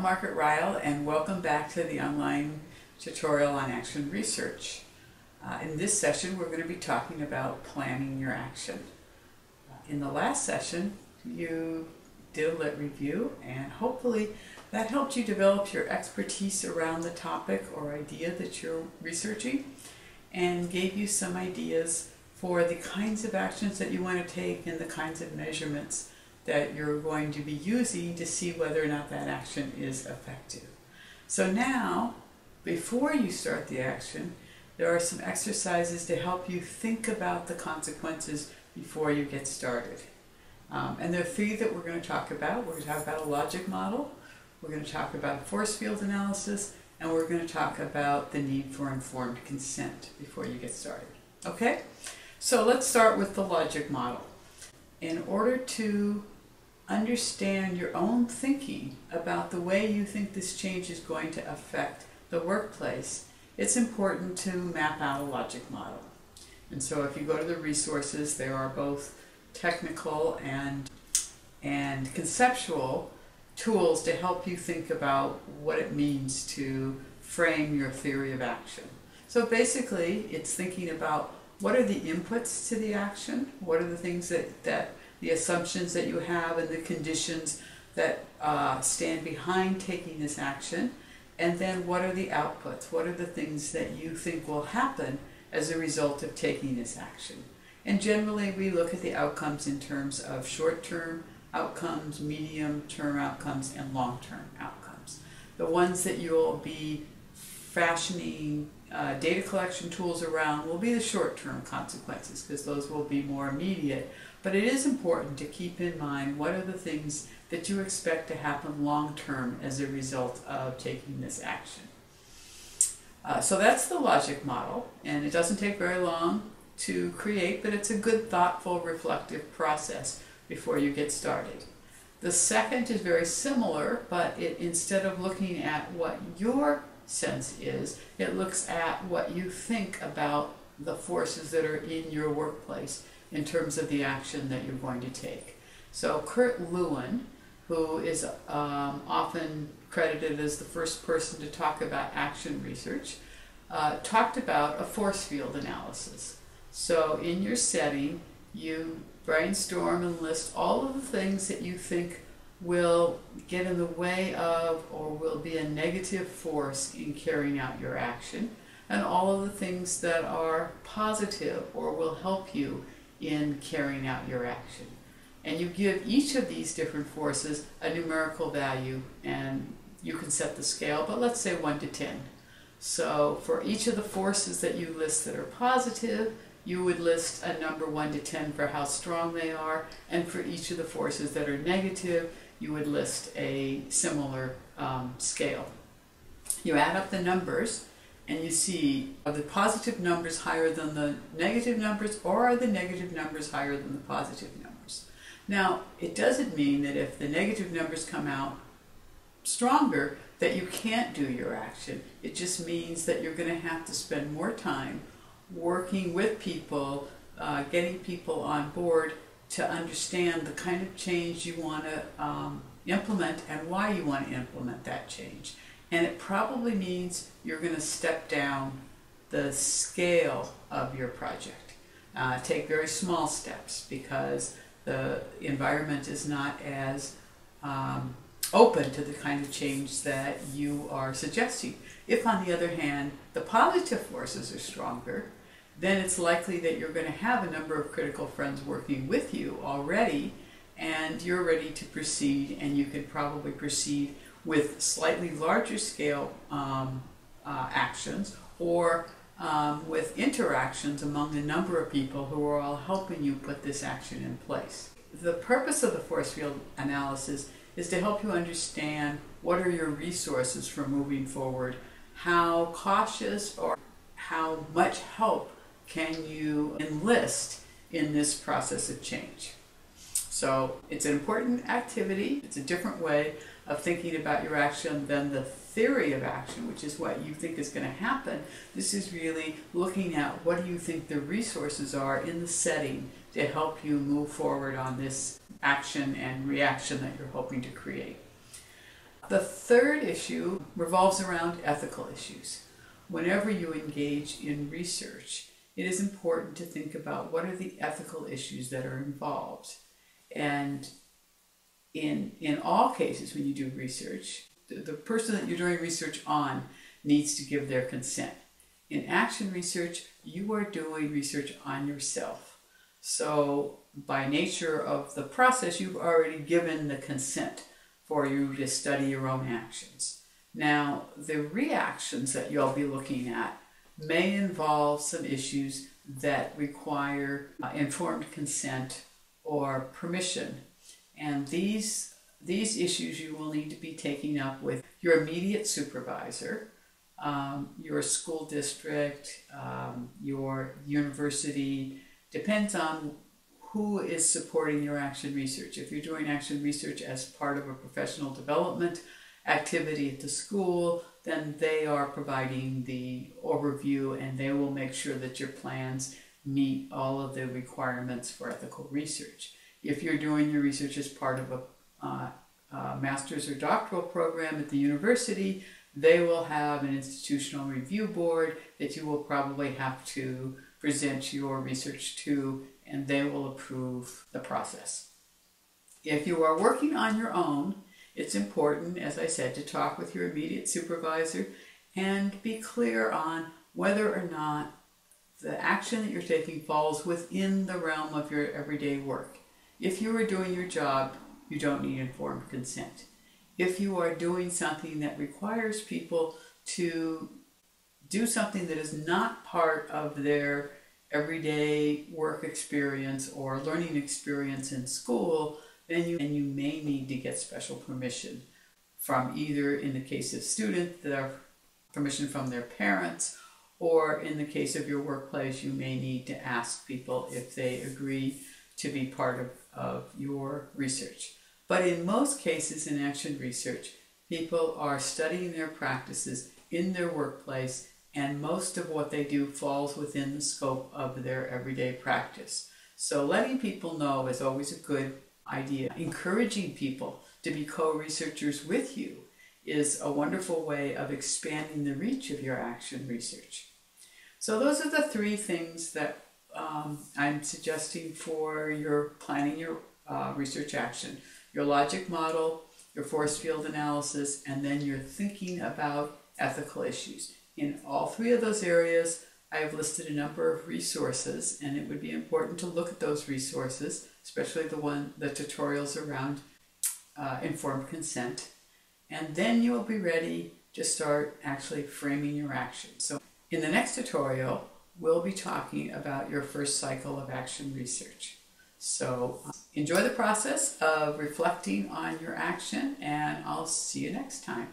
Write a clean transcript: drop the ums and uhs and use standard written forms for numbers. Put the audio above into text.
I'm Margaret Ryle, and welcome back to the online tutorial on action research. In this session, we're going to be talking about planning your action. In the last session, you did a lit review, and hopefully that helped you develop your expertise around the topic or idea that you're researching, and gave you some ideas for the kinds of actions that you want to take and the kinds of measurements that you're going to be using to see whether or not that action is effective. So now, before you start the action, there are some exercises to help you think about the consequences before you get started. And there are three that we're going to talk about. We're going to talk about a logic model, we're going to talk about force field analysis, and we're going to talk about the need for informed consent before you get started. Okay? So let's start with the logic model. In order to understand your own thinking about the way you think this change is going to affect the workplace, it's important to map out a logic model. And so if you go to the resources, there are both technical and conceptual tools to help you think about what it means to frame your theory of action. So basically, it's thinking about what are the inputs to the action, what are the things that the assumptions that you have and the conditions that stand behind taking this action, and then what are the outputs, what are the things that you think will happen as a result of taking this action. And generally we look at the outcomes in terms of short-term outcomes, medium-term outcomes, and long-term outcomes. The ones that you'll be fashioning data collection tools around will be the short-term consequences, because those will be more immediate. But it is important to keep in mind what are the things that you expect to happen long-term as a result of taking this action. So that's the logic model, and it doesn't take very long to create, but it's a good, thoughtful, reflective process before you get started. The second is very similar, but instead of looking at what your sense is, it looks at what you think about the forces that are in your workplace in terms of the action that you're going to take. So Kurt Lewin, who is often credited as the first person to talk about action research, talked about a force field analysis. So in your setting, you brainstorm and list all of the things that you think will get in the way of or will be a negative force in carrying out your action, and all of the things that are positive or will help you in carrying out your action. And you give each of these different forces a numerical value, and you can set the scale, but let's say 1 to 10. So for each of the forces that you list that are positive, you would list a number 1 to 10 for how strong they are, and for each of the forces that are negative, you would list a similar scale. You add up the numbers, and you see, are the positive numbers higher than the negative numbers, or are the negative numbers higher than the positive numbers? Now, it doesn't mean that if the negative numbers come out stronger, that you can't do your action. It just means that you're going to have to spend more time working with people, getting people on board to understand the kind of change you want to implement and why you want to implement that change. And it probably means you're going to step down the scale of your project. Take very small steps, because the environment is not as open to the kind of change that you are suggesting. If, on the other hand, the positive forces are stronger, then it's likely that you're going to have a number of critical friends working with you already, and you're ready to proceed, and you can probably proceed with slightly larger scale actions, or with interactions among a number of people who are all helping you put this action in place. The purpose of the force field analysis is to help you understand what are your resources for moving forward, how cautious or how much help can you enlist in this process of change. So it's an important activity. It's a different way of thinking about your action than the theory of action, which is what you think is going to happen. This is really looking at what do you think the resources are in the setting to help you move forward on this action and reaction that you're hoping to create. The third issue revolves around ethical issues. Whenever you engage in research, it is important to think about what are the ethical issues that are involved. And in all cases, when you do research, the person that you're doing research on needs to give their consent. In action research, you are doing research on yourself. So by nature of the process, you've already given the consent for you to study your own actions. Now, the reactions that you'll be looking at may involve some issues that require informed consent or permission. And these issues you will need to be taking up with your immediate supervisor, your school district, your university. Depends on who is supporting your action research. If you're doing action research as part of a professional development activity at the school, then they are providing the overview and they will make sure that your plans meet all of the requirements for ethical research. If you're doing your research as part of a master's or doctoral program at the university, they will have an institutional review board that you will probably have to present your research to, and they will approve the process. If you are working on your own, it's important, as I said, to talk with your immediate supervisor and be clear on whether or not the action that you're taking falls within the realm of your everyday work. If you are doing your job, you don't need informed consent. If you are doing something that requires people to do something that is not part of their everyday work experience or learning experience in school, then you may need to get special permission from either, in the case of students, their permission from their parents, or in the case of your workplace, you may need to ask people if they agree to be part of your research. But in most cases in action research, people are studying their practices in their workplace, and most of what they do falls within the scope of their everyday practice. So letting people know is always a good idea. Encouraging people to be co-researchers with you is a wonderful way of expanding the reach of your action research. So those are the three things that I'm suggesting for your planning your research action. Your logic model, your force field analysis, and then you're thinking about ethical issues. In all three of those areas, I have listed a number of resources, and it would be important to look at those resources, especially the tutorials around informed consent. And then you will be ready to start actually framing your action. So in the next tutorial, we'll be talking about your first cycle of action research. So enjoy the process of reflecting on your action, and I'll see you next time.